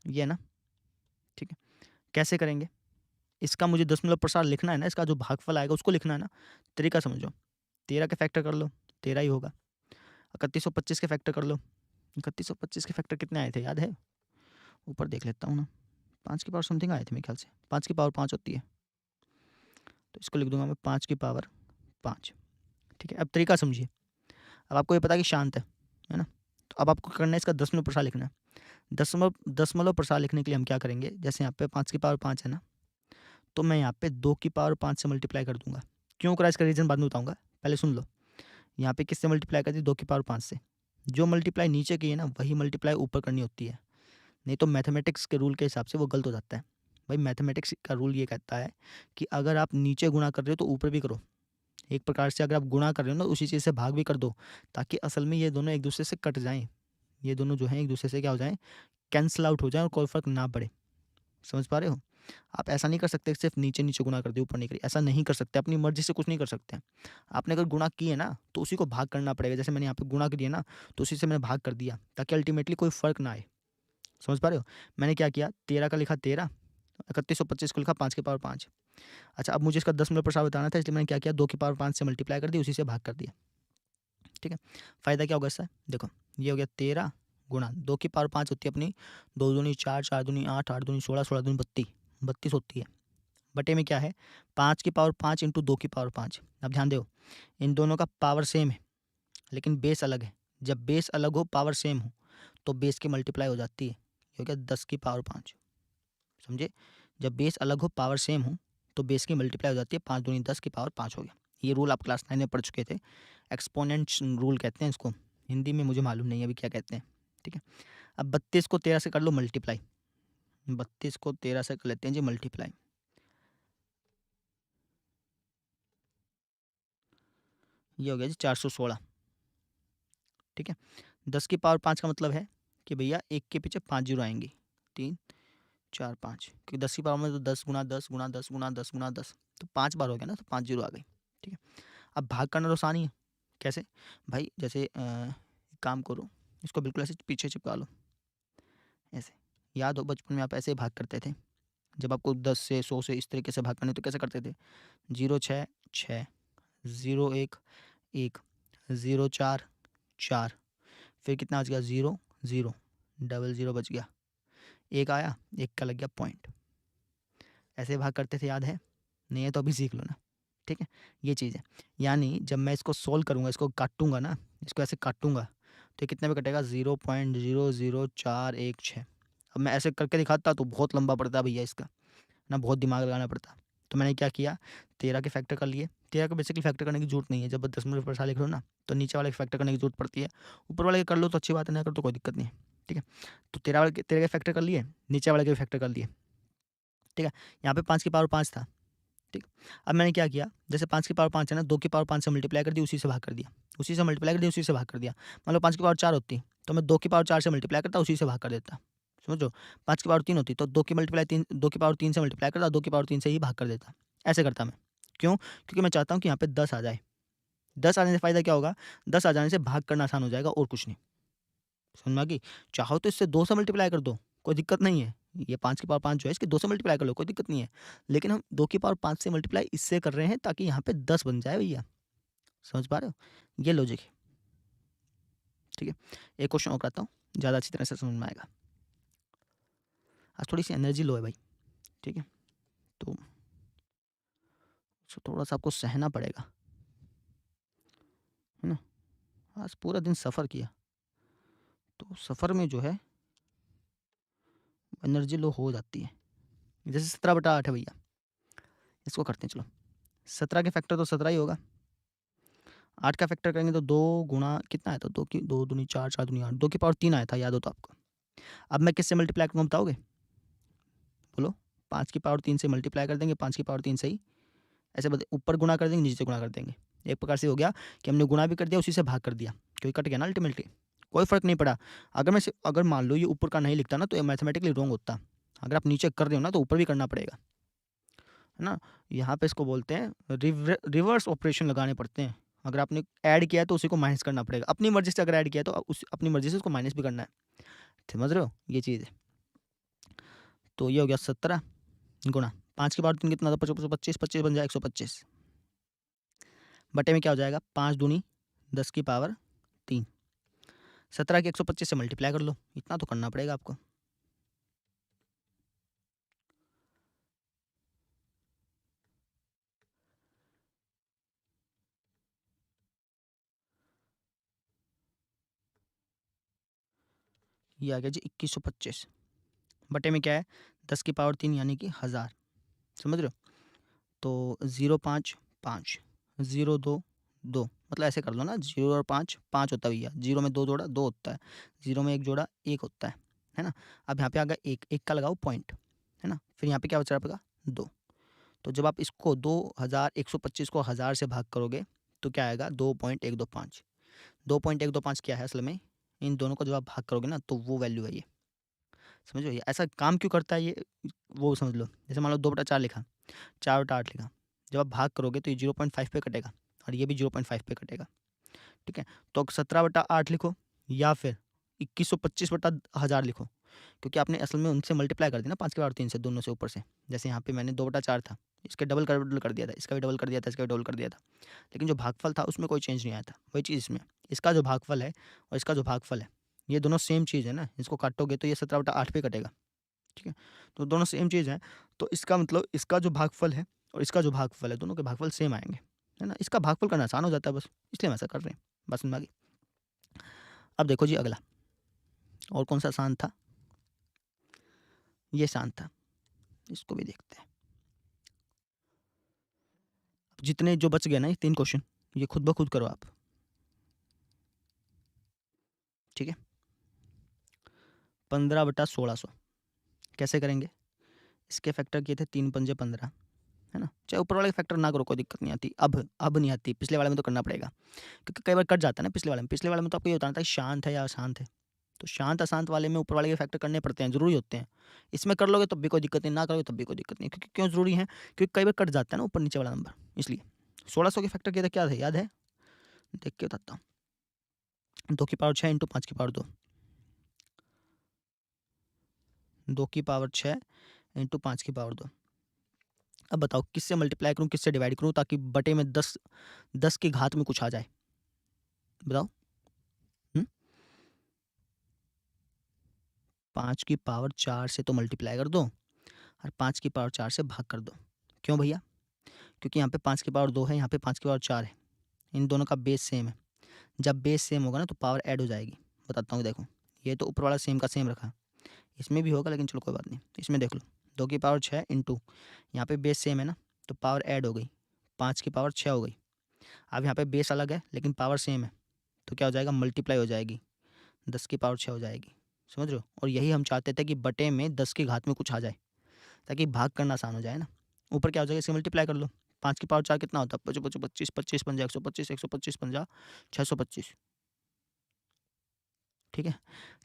ये ना, ठीक है। कैसे करेंगे, इसका मुझे दशमलव प्रसार लिखना है ना, इसका जो भागफल आएगा उसको लिखना है ना। तरीका समझो, 13 के फैक्टर कर लो, 13 ही होगा। 3125 के फैक्टर कर लो, 3125 के फैक्टर कितने आए थे याद है, ऊपर देख लेता हूँ ना, 5 की पावर समथिंग आए थे मेरे ख्याल से, 5 की पावर 5 होती है, तो इसको लिख दूंगा मैं 5 की पावर 5, ठीक है। अब तरीका समझिए, अब आपको ये पता है कि शांत है ना, तो अब आपको करना है इसका दशमलव प्रसार लिखना है। दशमलव प्रसार लिखने के लिए हम क्या करेंगे, जैसे यहाँ पे 5 की पावर 5 है ना, तो मैं यहाँ पे 2 की पावर 5 से मल्टीप्लाई कर दूंगा। क्यों करा इसका रीज़न बाद में बताऊंगा, पहले सुन लो। यहाँ पे किससे मल्टीप्लाई कर दी, 2 की पावर 5 से। जो मल्टीप्लाई नीचे की है ना, वही मल्टीप्लाई ऊपर करनी होती है, नहीं तो मैथमेटिक्स के रूल के हिसाब से वो गलत हो जाता है। भाई मैथमेटिक्स का रूल ये कहता है कि अगर आप नीचे गुणा कर रहे हो तो ऊपर भी करो। एक प्रकार से अगर आप गुणा कर रहे हो ना, उसी चीज़ से भाग भी कर दो, ताकि असल में ये दोनों एक दूसरे से कट जाएँ। ये दोनों जो हैं एक दूसरे से क्या हो जाएँ, कैंसल आउट हो जाएँ और कोई फ़र्क ना पड़े। समझ पा रहे हो? आप ऐसा नहीं कर सकते सिर्फ नीचे-नीचे गुणा कर दिया, ऊपर नहीं करी, ऐसा नहीं कर सकते, अपनी मर्ज़ी से कुछ नहीं कर सकते। आपने अगर गुणा की है ना, तो उसी को भाग करना पड़ेगा। जैसे मैंने यहाँ पे गुणा किया ना, तो उसी से मैंने भाग कर दिया, ताकि अल्टीमेटली कोई फ़र्क ना आए। समझ पा रहे हो? मैंने क्या किया, 13 का लिखा 13, 3125 को लिखा 5 की पावर 5। अच्छा, अब मुझे इसका दशमलव प्रसार बताना था, इसलिए मैंने क्या किया, 2 की पावर 5 से मल्टीप्लाई कर दी, उसी से भाग कर दिया। ठीक है? फ़ायदा क्या होगा इससे? देखो, ये हो गया 13 गुणा 2 की पावर 5 होती है अपनी, 2 दूनी 4, 4 दूनी 8, 8 दूनी 16, 16 दूनी 32, 32 होती है। बटे में क्या है, 5 की पावर 5 इंटू 2 की पावर 5। अब ध्यान दो, इन दोनों का पावर सेम है, लेकिन बेस अलग है। जब बेस अलग हो, पावर सेम हो, तो बेस की मल्टीप्लाई हो जाती है। ये हो गया 10 की पावर 5। समझे? जब बेस अलग हो, पावर सेम हो, तो बेस की मल्टीप्लाई हो जाती है, 5 दूनी 10 की पावर 5 हो गया। ये रूल आप क्लास 9 में पढ़ चुके थे। एक्सपोनेंट्स रूल कहते हैं इसको, हिंदी में मुझे मालूम नहीं है अभी क्या कहते हैं, ठीक है। अब 32 को 13 से कर लो मल्टीप्लाई, 32 को 13 से कर लेते हैं जी मल्टीप्लाई। ये हो गया जी 416, ठीक है। 10 की पावर 5 का मतलब है कि भैया एक के पीछे 5 जीरो आएंगी, 3 4 5, क्योंकि 10 की पावर में तो 10 गुना 10 गुना 10 गुना 10 गुना 10, तो 5 बार हो गया ना, तो 5 जीरो आ गई, ठीक है। अब भाग करना तो आसान ही है। कैसे भाई, जैसे एक काम करो, इसको बिल्कुल ऐसे पीछे चिपका लो, ऐसे। याद हो बचपन में आप ऐसे ही भाग करते थे, जब आपको 10 से 100 से इस तरीके से भाग करने तो कैसे करते थे, 0 6 6, 0 1 1, 0 4 4, फिर कितना बच गया 0 0, डबल 0 बच गया, एक आया, एक का लग गया पॉइंट। ऐसे भाग करते थे, याद है? नहीं है तो अभी सीख लो ना, ठीक है। ये चीज़ है, यानी जब मैं इसको सोल्व करूँगा, इसको काटूंगा ना, इसको ऐसे काटूंगा तो ये कितने में कटेगा, 0.00416। अब मैं ऐसे करके दिखाता तो बहुत लंबा पड़ता भैया, इसका ना बहुत दिमाग लगाना पड़ता। तो मैंने क्या किया, 13 के फैक्टर कर लिए। 13 को बेसिकली फैक्टर करने की जरूरत नहीं है, जब 10 पर साल लिख लो ना तो नीचे वाले के फैक्टर करने की जरूरत पड़ती है। ऊपर वाले के कर लो तो अच्छी बात है, ना कर तो कोई दिक्कत नहीं है, ठीक है। तो 13 के फैक्टर कर लिए, नीचे वाले के फैक्टर कर लिए, ठीक है। यहाँ पे 5 की पावर 5 था, ठीक। अब मैंने क्या किया, जैसे 5 की पावर 5 है ना, 2 की पावर 5 से मल्टीप्लाई कर दी, उसी से भाग कर दिया, उसी से मल्टीप्लाई कर दिया, उसी से भाग कर दिया। मान लो 5 की पावर 4 होती तो मैं 2 की पावर 4 से मल्टीप्लाई करता, उसी से भाग कर देता, समझो। 5 की पावर 3 होती तो 2 की मल्टीप्लाई 3, 2 की पावर 3 से मल्टीप्लाई करता, 2 की पावर 3 से ही भाग कर देता। ऐसे करता मैं, क्यों? क्योंकि मैं चाहता हूँ कि यहाँ पे 10 आ जाए। 10 आने से फ़ायदा क्या होगा, 10 आ जाने से भाग करना आसान हो जाएगा, और कुछ नहीं। समझ में आ गई? चाहो तो इससे 2 से मल्टीप्लाई कर दो, कोई दिक्कत नहीं है। ये 5 की पावर 5 जो है, इसके 2 से मल्टीप्लाई कर लो, कोई दिक्कत नहीं है। लेकिन हम 2 की पावर 5 से मल्टीप्लाई इससे कर रहे हैं ताकि यहाँ पे 10 बन जाए भैया। समझ पा रहे हो? ये लॉजिक है, ठीक है। एक क्वेश्चन और कराता हूँ, ज़्यादा अच्छी तरह से समझ में आएगा। आज थोड़ी सी एनर्जी लो है भाई, ठीक है, तो उसको थोड़ा सा आपको सहना पड़ेगा, है ना। आज पूरा दिन सफ़र किया, तो सफ़र में जो है एनर्जी लो हो जाती है। जैसे 17/8 है भैया, इसको करते हैं चलो। 17 के फैक्टर तो 17 ही होगा, 8 का फैक्टर करेंगे तो 2 गुणा कितना आया था, 2 की 2 दूनी 4, 4 दूनी 8, 2 की पावर 3 आया था, याद हो तो आपको। अब मैं किससे मल्टीप्लाई करूँगा बताओगे? बोलो। 5 की पावर 3 से मल्टीप्लाई कर देंगे, 5 की पावर 3 से ही ऐसे ऊपर गुणा कर देंगे, नीचे से गुणा कर देंगे। एक प्रकार से हो गया कि हमने गुणा भी कर दिया, उसी से भाग कर दिया, क्योंकि कट गया ना अल्टीमेटली, कोई फ़र्क नहीं पड़ा। अगर मान लो ये ऊपर का नहीं लिखता ना तो ये मैथमेटिकली रॉन्ग होता। अगर आप नीचे कर रहे हो ना तो ऊपर भी करना पड़ेगा, है ना। यहाँ पे इसको बोलते हैं रिवर्स ऑपरेशन लगाने पड़ते हैं। अगर आपने ऐड किया है तो उसी को माइनस करना पड़ेगा, अपनी मर्जी से अगर ऐड किया है तो उस अपनी मर्जी से उसको माइनस भी करना है, समझ रहे हो? ये चीज़ है। तो ये हो गया 17 गुणा 5 की पावर 3 कितना था, 25, 25 बन जाए 125, बटे में क्या हो जाएगा, 5 दूनी 10 की पावर 3। 17 के 125 से मल्टीप्लाई कर लो, इतना तो करना पड़ेगा आपको। ये आ गया जी 2125, बटे में क्या है, 10 की पावर 3 यानी कि 1000, समझ रहे हो। तो 0 5 5, 0 2 2, मतलब ऐसे कर लो ना, 0 और 5 5 होता है भैया, 0 में 2 जोड़ा 2 होता है, 0 में 1 जोड़ा 1 होता है ना। अब यहाँ पे आ गया 1, 1 का लगाओ पॉइंट, है ना। फिर यहाँ पे क्या बचा रहेगा 2। तो जब आप इसको 2125 को 1000 से भाग करोगे तो क्या आएगा, 2.125। 2.125 क्या है असल में, इन दोनों को जब आप भाग करोगे ना तो वो वैल्यू है ये, समझ लो। ये ऐसा काम क्यों करता है ये, वो समझ लो। जैसे मान लो 2/4 लिखा, 4/8 लिखा, जब आप भाग करोगे तो ये 0.5 पे कटेगा और ये भी 0.5 पे कटेगा, ठीक है। तो 17/8 लिखो या फिर 2125/1000 लिखो, क्योंकि आपने असल में उनसे मल्टीप्लाई कर दिया ना, 5 के पावर 3 से, दोनों से ऊपर से। जैसे यहाँ पे मैंने 2/4 था, इसके डबल कर दिया था, इसका भी डबल कर दिया था, इसका भी डबल कर दिया था, लेकिन जो भागफल था उसमें कोई चेंज नहीं आया था। वही चीज़ इसमें, इसका जो भागफल है और इसका जो भागफल है, ये दोनों सेम चीज़ है ना। इसको काटोगे तो ये 17/8 पे कटेगा, ठीक है। तो दोनों सेम चीज़ है, तो इसका मतलब इसका जो भागफल है और इसका जो भागफल है, दोनों के भागफल सेम आएंगे, है ना। इसका भागफल करना आसान हो जाता है बस, इसलिए हम ऐसा कर रहे हैं। बस समझ में आ गई। अब देखो जी अगला, और कौन सा आसान था, ये आसान था, इसको भी देखते हैं। जितने जो बच गए ना ये 3 क्वेश्चन, ये खुद ब खुद करो आप, ठीक है। 15/1600 कैसे करेंगे? इसके फैक्टर किए थे 3 पंजे 15, है ना। चाहे ऊपर वाले फैक्टर ना करो, कोई दिक्कत नहीं आती। अब नहीं आती, पिछले वाले में तो करना पड़ेगा, क्योंकि कई बार कट जाता है ना पिछले वाले में। पिछले वाले में तो आपको ये बताना था शांत है या अशांत है, तो शांत अशांत वाले में ऊपर वाले के फैक्टर करने पड़ते हैं, ज़रूरी होते हैं। इसमें कर लोगे तब भी कोई दिक्कत नहीं, ना करोगे तब भी कोई दिक्कत नहीं, क्योंकि क्यों ज़रूरी है? क्योंकि कई बार कट जाता है ना ऊपर नीचे वाला नंबर, इसलिए। 1600 के फैक्टर किए थे, क्या थे याद है? देख के बताता हूँ। 2 की पावर 6 इंटू 5 की पावर 2, 2 की पावर 6 इंटू 5 की पावर 2। अब बताओ किससे मल्टीप्लाई करूँ, किससे डिवाइड करूँ, ताकि बटे में 10 की घात में कुछ आ जाए, बताओ। 5 की पावर 4 से तो मल्टीप्लाई कर दो और 5 की पावर 4 से भाग कर दो। क्यों भैया? क्योंकि यहाँ पे 5 की पावर 2 है, यहाँ पे 5 की पावर 4 है, इन दोनों का बेस सेम है। जब बेस सेम होगा ना तो पावर ऐड हो जाएगी। बताता हूँ, देखो ये तो ऊपर वाला सेम का सेम रखा, इसमें भी होगा, लेकिन चलो कोई बात नहीं। इसमें देख लो 2 की पावर 6 इंटू, यहाँ पे बेस सेम है ना, तो पावर ऐड हो गई, 5 की पावर 6 हो गई। अब यहाँ पे बेस अलग है लेकिन पावर सेम है, तो क्या हो जाएगा? मल्टीप्लाई हो जाएगी, 10 की पावर 6 हो जाएगी। समझ रहे हो? और यही हम चाहते थे कि बटे में 10 की घात में कुछ आ जाए, ताकि भाग करना आसान हो जाए ना। ऊपर क्या हो जाएगा? इसे मल्टीप्लाई कर लो। 5 की पावर 4 कितना होता है? 5 5 25, 25 पंजा 125, 125 पंजा 625, ठीक है।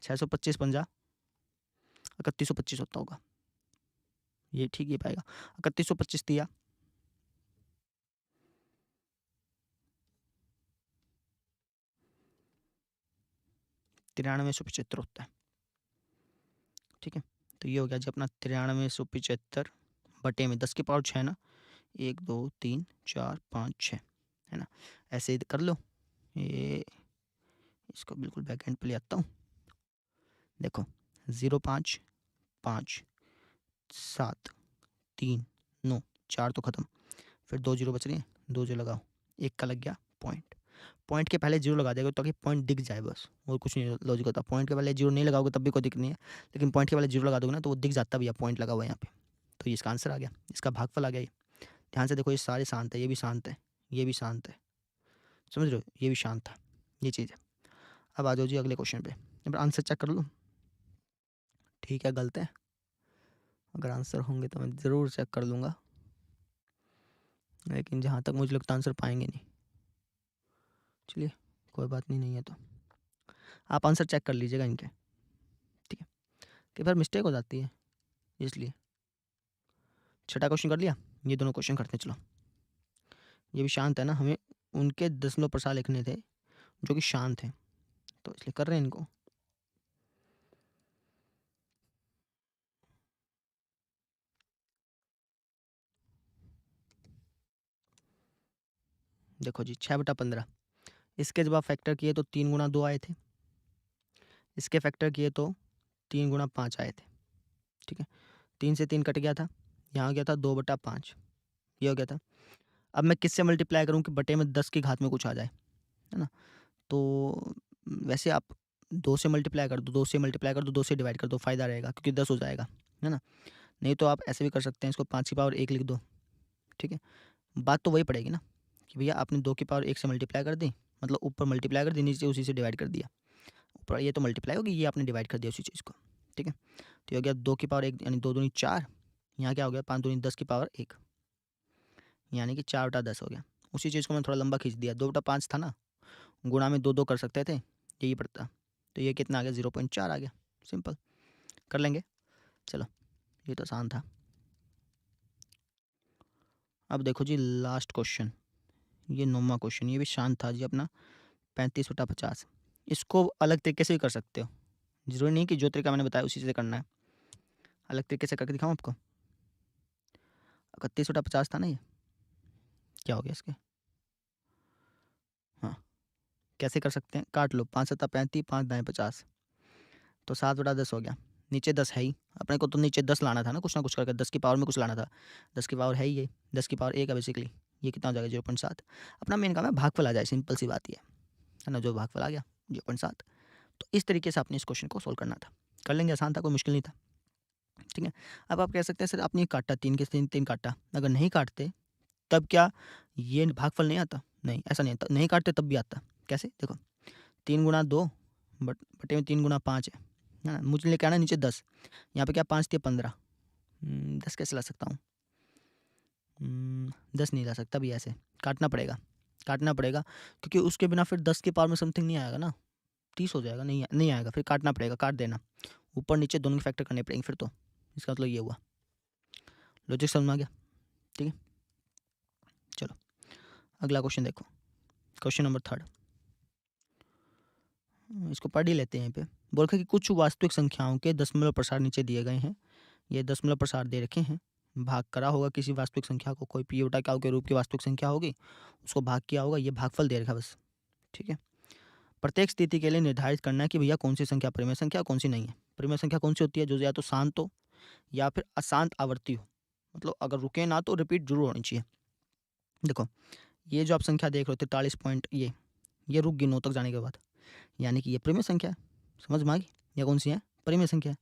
625 पंजा 3125 होता होगा, ये ठीक ही पाएगा। 3125 दिया, तिरानवे 175 होता है, ठीक है। तो ये हो गया जी अपना 9375 बटे में 10 की पावर 6 ना, 1 2 3 4 5 6, है ना। ऐसे ही कर लो। ये इसको बिल्कुल बैक एंड पे ले आता हूँ। देखो 0 5 5 7 3 9, 4 तो ख़त्म, फिर 2 जीरो बच रहे हैं, 2 जो लगाओ, एक का लग गया पॉइंट। पॉइंट के पहले जीरो लगा देगा ताकि पॉइंट दिख जाए, बस और कुछ नहीं लॉजिक होता। पॉइंट के पहले जीरो नहीं लगाओगे तब भी कोई दिक्कत नहीं है, लेकिन पॉइंट के पहले जीरो लगा दोगे ना तो वो दिख जाता भैया पॉइंट लगा हुआ है यहाँ पे। तो ये इसका आंसर आ गया, इसका भागफल आ गया। ये ध्यान से देखो, ये सारे शांत है, ये भी शांत है, ये भी शांत है, समझ रहे हो? ये भी शांत था, ये चीज़ है। अब आ जाओ जी अगले क्वेश्चन पे, अब आंसर चेक कर लो, ठीक है गलत है। अगर आंसर होंगे तो मैं ज़रूर चेक कर लूँगा, लेकिन जहाँ तक मुझे लगता है आंसर पाएंगे नहीं। चलिए कोई बात नहीं है तो आप आंसर चेक कर लीजिएगा इनके, ठीक है। कई बार मिस्टेक हो जाती है, इसलिए। छठा क्वेश्चन कर लिया, ये दोनों क्वेश्चन करते हैं चलो। ये भी शांत है ना, हमें उनके दशमलव प्रसार लिखने थे जो कि शांत हैं, तो इसलिए कर रहे हैं इनको। देखो जी 6/15, इसके जब आप फैक्टर किए तो 3 गुणा 2 आए थे, इसके फैक्टर किए तो 3 गुणा 5 आए थे, ठीक है। 3 से 3 कट गया था, यहाँ गया था 2/5, ये हो गया था। अब मैं किससे मल्टीप्लाई करूँ कि बटे में 10 की घात में कुछ आ जाए, है ना। तो वैसे आप 2 से मल्टीप्लाई कर दो, 2 से मल्टीप्लाई कर दो, 2 से डिवाइड कर दो, फ़ायदा रहेगा क्योंकि 10 हो जाएगा, है ना। नहीं तो आप ऐसे भी कर सकते हैं, इसको 5 की पावर 1 लिख दो, ठीक है। बात तो वही पड़ेगी ना कि भैया आपने 2 की पावर 1 से मल्टीप्लाई कर दी, मतलब ऊपर मल्टीप्लाई कर दी, नीचे उसी से डिवाइड कर दिया। ऊपर ये तो मल्टीप्लाई होगी, ये आपने डिवाइड कर दिया उसी चीज़ को, ठीक है। तो ये हो गया 2 की पावर 1 यानी 2 दूनी 4, यहाँ क्या हो गया 5 दूनी 10 की पावर 1, यानी कि 4/10 हो गया। उसी चीज़ को मैं थोड़ा लंबा खींच दिया, 2/5 था ना, गुणा में 2 2 कर सकते थे, यही पड़ता। तो ये कितना आ गया 0.4 आ गया, सिंपल कर लेंगे। चलो ये तो आसान था। अब देखो जी लास्ट क्वेश्चन, ये 9वां क्वेश्चन, ये भी शांत था जी अपना 35/50। इसको अलग तरीके से भी कर सकते हो, जरूरी नहीं कि जो तरीका मैंने बताया उसी से करना है, अलग तरीके से करके दिखाऊँ आपको। 31/50 था ना ये, क्या हो गया इसके? हाँ कैसे कर सकते हैं, काट लो, 5 7 35, 5 दाएँ 50, तो 7/10 हो गया। नीचे 10 है ही, अपने को तो नीचे 10 लाना था ना कुछ करके, 10 की पावर में कुछ लाना था, 10 की पावर है ही, ये 10 की पावर 1 है बेसिकली। ये कितना हो जाएगा 0.7। अपना मेन काम है भागफल आ जाए, सिंपल सी बात ये है ना, जो भागफल आ गया 0.7। तो इस तरीके से आपने इस क्वेश्चन को सोल्व करना था, कर लेंगे, आसान था, कोई मुश्किल नहीं था, ठीक है। अब आप कह सकते हैं सर आपने काटा 3 के 3 काटा, अगर नहीं काटते तब क्या ये भागफल नहीं आता? नहीं, ऐसा नहीं आता, नहीं काटते तब भी आता। कैसे? देखो 3 गुणा 2 बटे में 3 गुणा 5 है ना? मुझे लेके आना नीचे 10, यहाँ पे क्या 5 दिए 15, 10 कैसे ला सकता हूँ? 10 नहीं ला सकता भी, ऐसे काटना पड़ेगा, काटना पड़ेगा, क्योंकि उसके बिना फिर 10 की पावर में समथिंग नहीं आएगा ना, 30 हो जाएगा, नहीं आएगा, फिर काटना पड़ेगा, काट देना, ऊपर नीचे दोनों के फैक्टर करने पड़ेंगे फिर तो। इसका मतलब ये हुआ। लॉजिक समझ में आ गया? ठीक है, चलो अगला क्वेश्चन देखो, क्वेश्चन नंबर 3, इसको पढ़ ही लेते हैं। यहाँ पे बोल रखा कि कुछ वास्तविक संख्याओं के दशमलव प्रसार नीचे दिए गए हैं, ये दशमलव प्रसार दे रखे हैं, भाग करा होगा किसी वास्तविक संख्या को, कोई पी बटा क्या के रूप की वास्तविक संख्या होगी, उसको भाग किया होगा, ये भागफल दे रखा बस। ठीक है, प्रत्येक स्थिति के लिए निर्धारित करना है कि भैया कौन सी संख्या परिमेय संख्या, कौन सी नहीं है। परिमेय संख्या कौन सी होती है? जो या तो शांत हो या फिर अशांत आवर्ती हो, मतलब अगर रुके ना तो रिपीट जरूर होनी चाहिए। देखो ये जो आप संख्या देख रहे हो 43 पॉइंट, ये रुक गई 9 तक जाने के बाद, यानी कि ये परिमेय संख्या है। समझ में आ गई? ये कौन सी है? परिमेय संख्या है।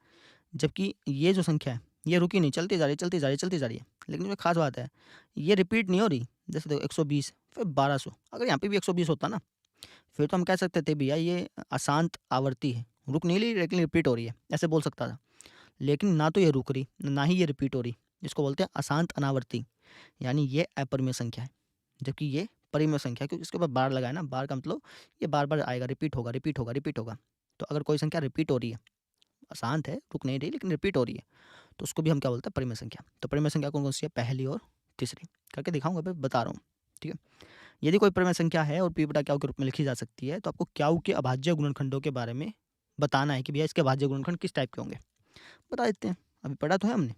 जबकि ये जो संख्या है ये रुकी नहीं, चलती जा रही, चलती जा रही, चलती जा रही है। लेकिन इसमें खास बात है, ये रिपीट नहीं हो रही। जैसे देखो 120 फिर 1200, अगर यहाँ पे भी 120 होता ना, फिर तो हम कह सकते थे भैया ये अशांत आवर्ती है, रुक नहीं रही लेकिन रिपीट हो रही है, ऐसे बोल सकता था। लेकिन ना तो ये रुक रही, ना ही ये रिपीट हो रही, जिसको बोलते हैं अशांत अनावर्ती, यानी ये अपरिमेय संख्या है। जबकि ये परिमेय संख्या है, क्योंकि इसके ऊपर बार लगाया ना, बार का मतलब ये बार बार आएगा, रिपीट होगा, रिपीट होगा, रिपीट होगा। तो अगर कोई संख्या रिपीट हो रही है, अशांत है, रुक नहीं रही लेकिन रिपीट हो रही है, तो उसको भी हम क्या बोलते हैं? परिमेय संख्या। तो परिमेय संख्या कौन कौन सी है? पहली और तीसरी, करके दिखाऊंगा, मैं बता रहा हूँ। ठीक है, यदि कोई परिमेय संख्या है और पी बटा क्याऊ के रूप में लिखी जा सकती है, तो आपको क्याऊ के अभाज्य गुणनखंडों के बारे में बताना है कि भैया इसके अभाज्य गुणनखंड किस टाइप के होंगे। बता देते हैं, अभी पढ़ा तो है हमने,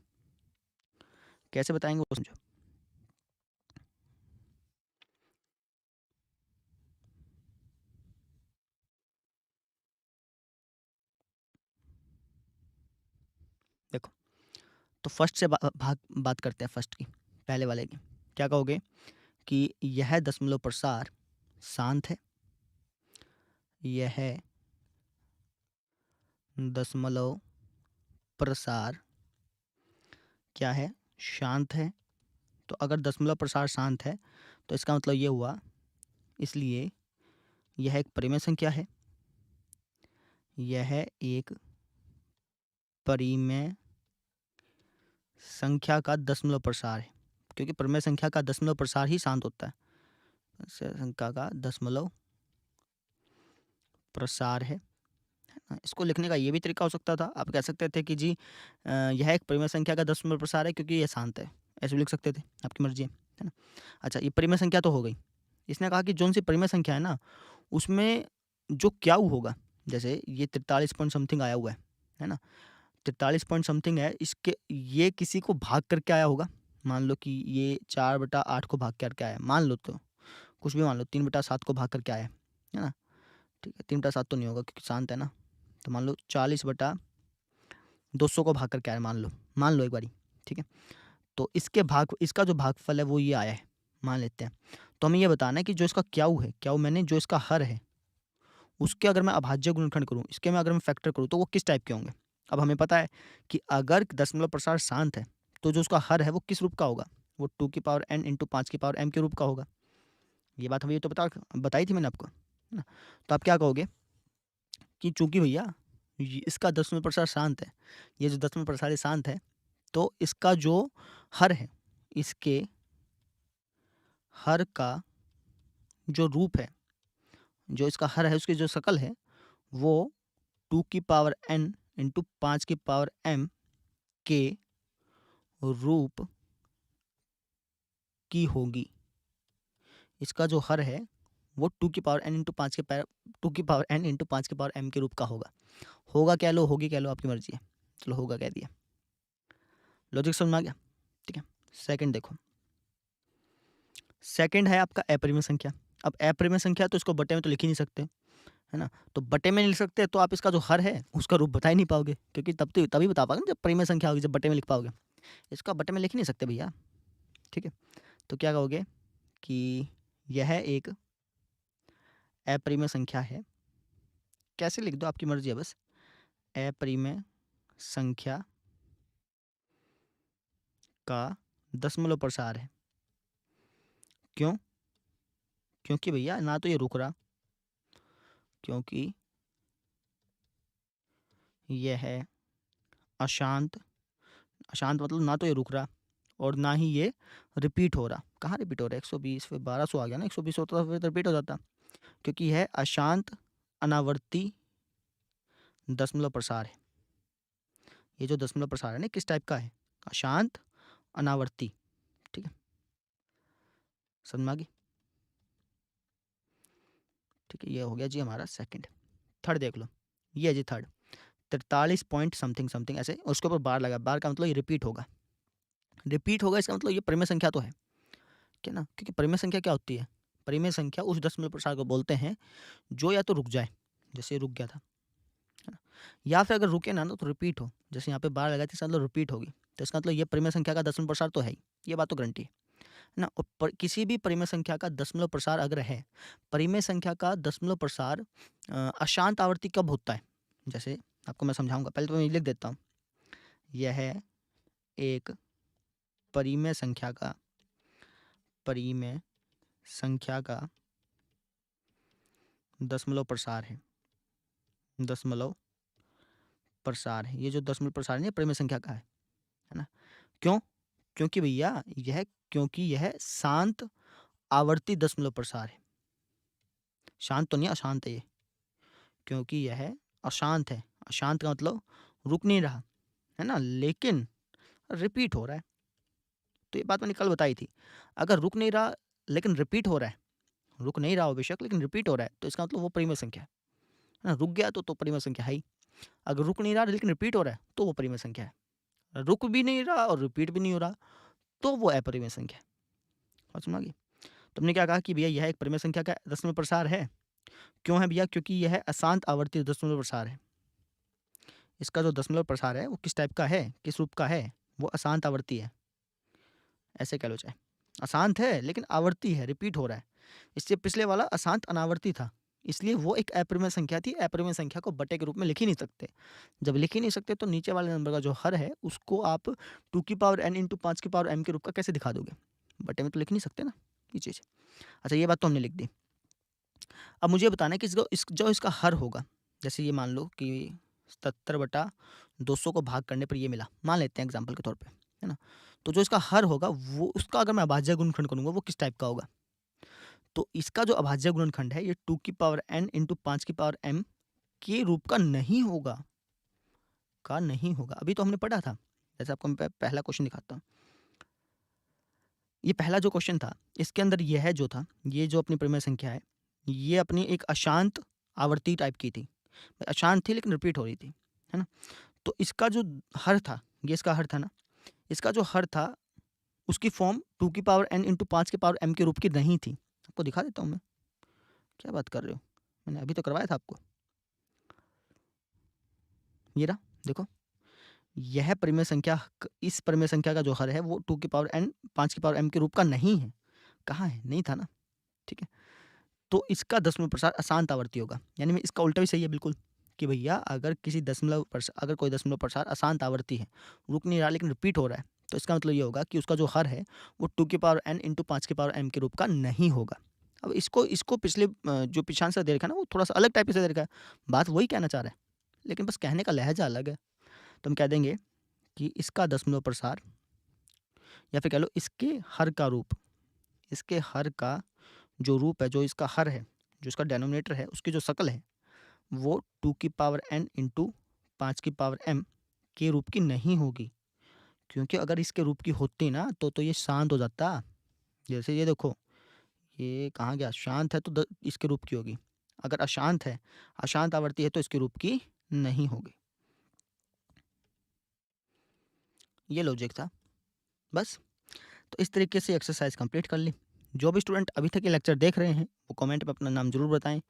कैसे बताएंगे वो समझो। देखो तो फर्स्ट से बात करते हैं, फर्स्ट की, पहले वाले की। क्या कहोगे? कि यह दशमलव प्रसार शांत है, यह दशमलव प्रसार क्या है? शांत है। तो अगर दशमलव प्रसार शांत है तो इसका मतलब ये हुआ, इसलिए यह एक परिमेय संख्या है, यह एक परिमेय संख्या का दशमलव प्रसार है, क्योंकि परिमेय संख्या का दशमलव प्रसार ही शांत होता है। संख्या का दशमलव प्रसार है। इसको लिखने का ये भी तरीका हो सकता था, आप कह सकते थे कि जी यह एक परिमेय संख्या का दशमलव प्रसार है क्योंकि यह शांत है, ऐसे भी लिख सकते थे, आपकी मर्जी है ना। अच्छा, ये परिमेय संख्या तो हो गई। इसने कहा कि जोन सी परिमेय संख्या है ना, उसमें जो क्याऊ होगा, जैसे ये 43 पॉइंट समथिंग आया हुआ है ना, 43 पॉइंट समथिंग है, इसके ये किसी को भाग करके आया होगा। मान लो कि ये 4/8 को भाग करके आया, मान लो, तो कुछ भी मान लो, 3/7 को भाग करके आया है ना। ठीक है, 3/7 तो नहीं होगा क्योंकि शांत है ना, तो मान लो 40/200 को भाग करके आया, मान लो एक बारी। ठीक है, तो इसका जो भागफल है वो ये आया है, मान लेते हैं। तो हमें ये बताना है कि जो इसका क्याऊ है, क्याऊ मैंने जो इसका हर है, उसके अगर मैं अभाज्य गुणनखंड करूँ, इसके में अगर मैं फैक्टर करूँ, तो वो किस टाइप के होंगे। अब हमें पता है कि अगर दशमलव प्रसार शांत है तो जो उसका हर है वो किस रूप का होगा, वो 2 की पावर n इंटू 5 की पावर m के रूप का होगा। ये बात हमें तो बताई थी मैंने आपको, है ना। तो आप क्या कहोगे कि चूंकि भैया इसका दशमलव प्रसार शांत है, ये जो दशमलव प्रसार शांत है, तो इसका जो हर है, इसके हर का जो रूप है, जो इसका हर है, उसकी जो शकल है, वो 2 की पावर n इंटू 5 की पावर m के रूप की होगी। इसका जो हर है वो 2 की पावर n इंटू 5 के 2 की पावर n इंटू 5 की पावर m के रूप का होगा कह लो, होगी कह लो, आपकी मर्जी है। चलो होगा कह दिया, लॉजिक समझ में आ गया। ठीक है, सेकंड देखो, सेकंड है आपका अपरिमेय संख्या। अब अपरिमेय संख्या तो इसको बटे में तो लिख ही नहीं सकते, है ना। तो बटे में नहीं लिख सकते तो आप इसका जो हर है उसका रूप बता ही नहीं पाओगे, क्योंकि तभी बता पाओगे जब परिमेय संख्या होगी, जब बटे में लिख पाओगे। इसका बटे में लिख ही नहीं सकते भैया। ठीक है, तो क्या कहोगे कि यह एक अपरिमेय संख्या है, कैसे लिख दो आपकी मर्जी है बस, अपरिमेय संख्या का दशमलव प्रसार है। क्यों? क्योंकि भैया ना तो ये रुक रहा, क्योंकि यह है अशांत। अशांत मतलब ना तो ये रुक रहा और ना ही ये रिपीट हो रहा। कहाँ रिपीट हो रहा है? 120 फिर 1200 आ गया ना, 120 होता तो फिर रिपीट हो जाता, क्योंकि यह अशांत अनावर्ती दशमलव प्रसार है। ये जो दशमलव प्रसार है ना किस टाइप का है? अशांत अनावर्ती। ठीक है, समझ में आ गई? ठीक है, ये हो गया जी हमारा सेकंड। थर्ड देख लो, ये है जी थर्ड, 43 पॉइंट समथिंग समथिंग ऐसे, उसके ऊपर बार लगा। बार का मतलब ये रिपीट होगा। रिपीट होगा इसका मतलब ये परिमेय संख्या तो है क्या ना, क्योंकि परिमेय संख्या क्या होती है? परिमेय संख्या उस दशमलव प्रसार को बोलते हैं जो या तो रुक जाए, जैसे रुक गया था, है ना, या फिर अगर रुके ना तो रिपीट हो। जैसे यहाँ पे बार लगाई थी, इसका मतलब रिपीट होगी, तो इसका मतलब ये परिमेय संख्या का दशमलव प्रसार तो है ही, ये बात तो गारंटी है ना। और किसी भी परिमेय संख्या का दशमलव प्रसार अगर है, परिमेय संख्या का दशमलव प्रसार अशांत आवर्ती कब होता है? जैसे आपको मैं समझाऊंगा, पहले तो मैं लिख देता हूँ। यह है एक परिमेय संख्या का दशमलव प्रसार है। दशमलव प्रसार है, ये जो दशमलव प्रसार है परिमेय संख्या का है ना। क्यों? क्योंकि भैया यह शांत आवर्ती दशमलव प्रसार है। शांत तो नहीं, अशांत है ये, क्योंकि यह अशांत है। अशांत का मतलब रुक नहीं रहा है ना, लेकिन रिपीट हो रहा है। तो ये बात मैंने कल बताई थी, अगर रुक नहीं रहा लेकिन रिपीट हो रहा है, रुक नहीं रहा हो बेशक लेकिन रिपीट हो रहा है, तो इसका मतलब वो परिमेय संख्या है ना। रुक गया तो परिमेय संख्या है ही। अगर रुक नहीं रहा लेकिन रिपीट हो रहा है तो वो परिमेय संख्या है। रुक भी नहीं रहा और रिपीट भी नहीं हो रहा तो वो अपरिमेय संख्या है। और सुना गई? तुमने क्या कहा कि भैया यह एक परिमेय संख्या का दशमलव प्रसार है। क्यों है भैया? क्योंकि यह अशांत आवर्ती दशमलव प्रसार है। इसका जो दशमलव प्रसार है वो किस टाइप का है, किस रूप का है? वो अशांत आवर्ती है, ऐसे कह लो चाहे। अशांत है लेकिन आवर्ती है, रिपीट हो रहा है। इससे पिछले वाला अशांत अनावर्ती था, इसलिए वो एक अपरिमेय संख्या थी। अपरिमेय संख्या को बटे के रूप में लिख ही नहीं सकते। जब लिख ही नहीं सकते तो नीचे वाले नंबर का जो हर है उसको आप 2 की पावर n इंटू 5 की पावर m के रूप का कैसे दिखा दोगे? बटे में तो लिख नहीं सकते ना ये चीज़। अच्छा, ये बात तो हमने लिख दी। अब मुझे बताना है कि जो इसका हर होगा, जैसे ये मान लो कि 77/200 को भाग करने पर ये मिला, मान लेते हैं एग्जाम्पल के तौर पे, है ना। तो जो इसका हर होगा वो, उसका अगर मैं अभाज्य गुणनखंड करूँगा वो किस टाइप का होगा? तो इसका जो अभाज्य गुणनखंड है ये 2 की पावर n इंटू 5 की पावर m के रूप का नहीं होगा। नहीं होगा, अभी तो हमने पढ़ा था। जैसे आपको मैं पहला क्वेश्चन दिखाता हूँ। ये पहला जो क्वेश्चन था इसके अंदर यह जो था, ये जो अपनी परिमेय संख्या है, ये अपनी एक अशांत आवर्ती टाइप की थी। अशांत थी लेकिन रिपीट हो रही थी, है ना। तो इसका जो हर था, ये इसका हर था ना, इसका जो हर था उसकी फॉर्म 2 की पावर n इंटू 5 की पावर m के रूप की नहीं थी। आपको दिखा देता हूँ मैं। क्या बात कर रहे हो, मैंने अभी तो करवाया था आपको। ये रहा, देखो, यह परिमेय संख्या, इस परिमेय संख्या का जो हर है वो 2 की पावर n 5 की पावर m के रूप का नहीं है। कहाँ है? नहीं था ना, ठीक है। तो इसका दशमलव प्रसार अशांत आवर्ती होगा, यानी मैं इसका उल्टा भी सही है बिल्कुल, कि भैया अगर कोई दशमलव प्रसार अशांत आवर्ती है, रुक नहीं रहा लेकिन रिपीट हो रहा है, तो इसका मतलब ये होगा कि उसका जो हर है वो 2 की पावर n इंटू 5 की पावर m के रूप का नहीं होगा। अब इसको पिछले जो पीछे आंसर दे रखा है ना वो थोड़ा सा अलग टाइप से दे रखा है, बात वही कहना चाह रहा है लेकिन बस कहने का लहजा अलग है। तो हम कह देंगे कि इसका दशमलव प्रसार, या फिर कह लो इसके हर का रूप, इसके हर का जो रूप है, जो इसका हर है, जो इसका डेनोमिनेटर है, उसकी जो शकल है वो 2 की पावर n इंटू 5 की पावर m के रूप की नहीं होगी। क्योंकि अगर इसके रूप की होती ना तो ये शांत हो जाता। जैसे ये देखो, ये कहाँ गया? शांत है तो इसके रूप की होगी। अगर अशांत है, अशांत आवर्ती है तो इसके रूप की नहीं होगी। ये लॉजिक था बस। तो इस तरीके से एक्सरसाइज कंप्लीट कर ली। जो भी स्टूडेंट अभी तक ये लेक्चर देख रहे हैं वो कमेंट में अपना नाम ज़रूर बताएं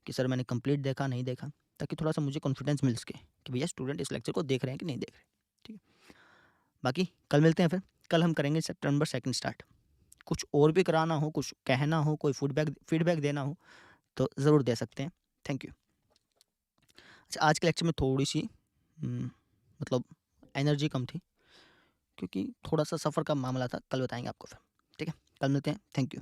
कि सर मैंने कंप्लीट देखा, नहीं देखा, ताकि थोड़ा सा मुझे कॉन्फिडेंस मिल सके कि भैया स्टूडेंट इस लेक्चर को देख रहे हैं कि नहीं देख रहे। ठीक है, बाकी कल मिलते हैं। फिर कल हम करेंगे चैप्टर नंबर 2 स्टार्ट। कुछ और भी कराना हो, कुछ कहना हो, कोई फीडबैक देना हो तो ज़रूर दे सकते हैं। Thank you. अच्छा, आज के लेक्चर में थोड़ी सी मतलब एनर्जी कम थी क्योंकि थोड़ा सा सफ़र का मामला था। कल बताएंगे आपको फिर। ठीक है, कल मिलते हैं। Thank you.